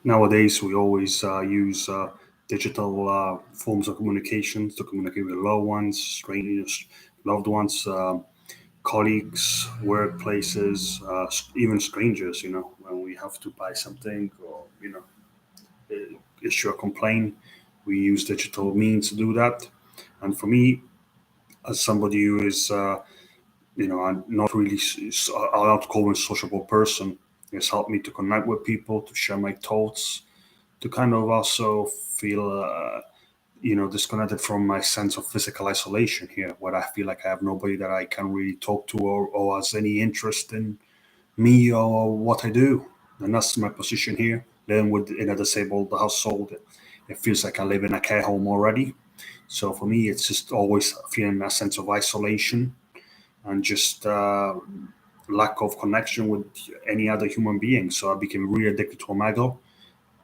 Nowadays, we always use digital forms of communication to communicate with loved ones, strangers, loved ones, colleagues, workplaces, even strangers. When we have to buy something or issue a complaint, we use digital means to do that. And for me, as somebody who is I'm not really I'm not call a sociable person. It's helped me to connect with people, to share my thoughts, to kind of also feel disconnected from my sense of physical isolation here, where I feel like I have nobody that I can really talk to, or has any interest in me or what I do. And that's my position here. Living in a disabled household, it feels like I live in a care home already. So for me, it's just always feeling a sense of isolation and just lack of connection with any other human being. So I became really addicted to Omegle.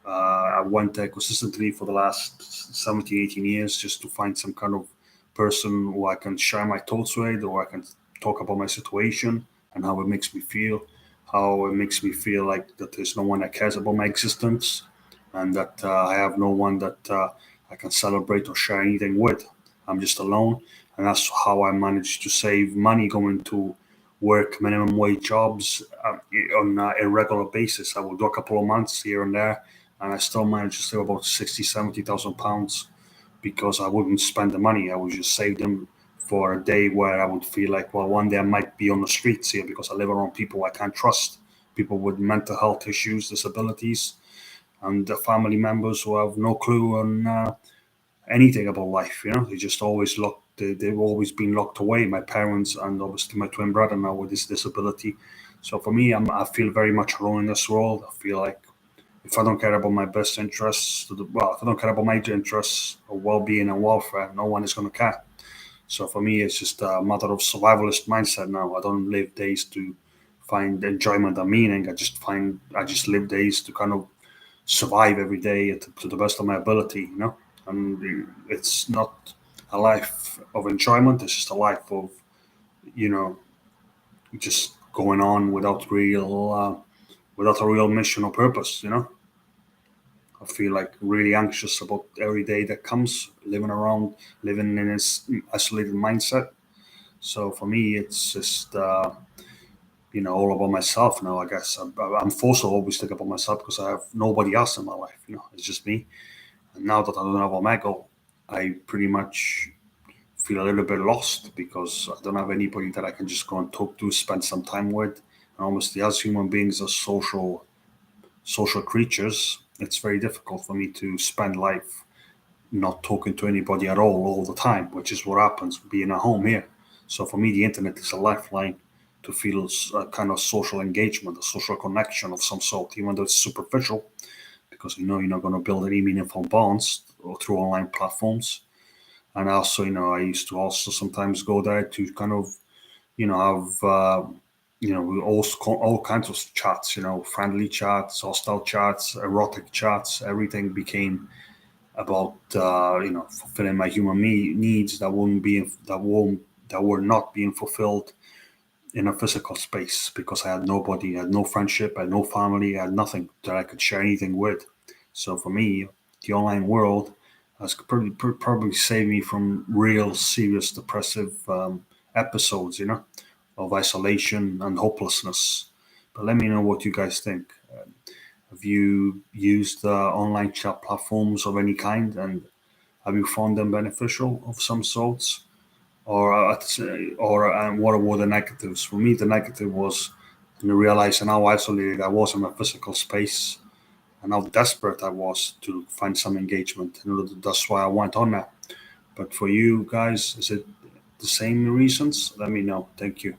I went there consistently for the last 17, 18 years just to find some kind of person who I can share my thoughts with, or I can talk about my situation and how it makes me feel, how it makes me feel like that there's no one that cares about my existence, and that I have no one that I can celebrate or share anything with. I'm just alone, and that's how I managed to save money going to work minimum wage jobs on a irregular basis. I will do a couple of months here and there, and I still managed to save about 60, 70,000 pounds because I wouldn't spend the money. I would just save them for a day where I would feel like, well, one day I might be on the streets here because I live around people I can't trust, people with mental health issues, disabilities, and the family members who have no clue on anything about life. They just always locked. They've always been locked away. My parents and obviously my twin brother now with this disability. So for me, I feel very much alone in this world. I feel like if I don't care about my best interests, if I don't care about my interests or well-being and welfare, no one is going to care. So for me, it's just a matter of survivalist mindset now. I don't live days to find enjoyment and meaning. I just live days to kind of survive every day to the best of my ability. And it's not a life of enjoyment. It's just a life of you know just going on without a real mission or purpose. I feel like really anxious about every day that comes, living in this isolated mindset. So for me, it's just all about myself now. I guess I'm forced to always think about myself because I have nobody else in my life. It's just me. And now that I don't have Omegle, I pretty much feel a little bit lost because I don't have anybody that I can just go and talk to, spend some time with. And obviously, as human beings, as social creatures, it's very difficult for me to spend life not talking to anybody at all the time, which is what happens being at home here. So for me, the internet is a lifeline to feel a kind of social engagement, a social connection of some sort, even though it's superficial, because you're not going to build any meaningful bonds or through online platforms. And also, I used to also sometimes go there to kind of, have, all kinds of chats, friendly chats, hostile chats, erotic chats. Everything became about fulfilling my human needs that were not being fulfilled in a physical space because I had nobody, I had no friendship, I had no family, I had nothing that I could share anything with. So for me, the online world has probably saved me from real serious depressive episodes, of isolation and hopelessness. But let me know what you guys think. Have you used online chat platforms of any kind, and have you found them beneficial of some sorts? Or what were the negatives? For me, the negative was realizing how isolated I was in my physical space and how desperate I was to find some engagement. That's why I went on that. But for you guys, is it the same reasons? Let me know. Thank you.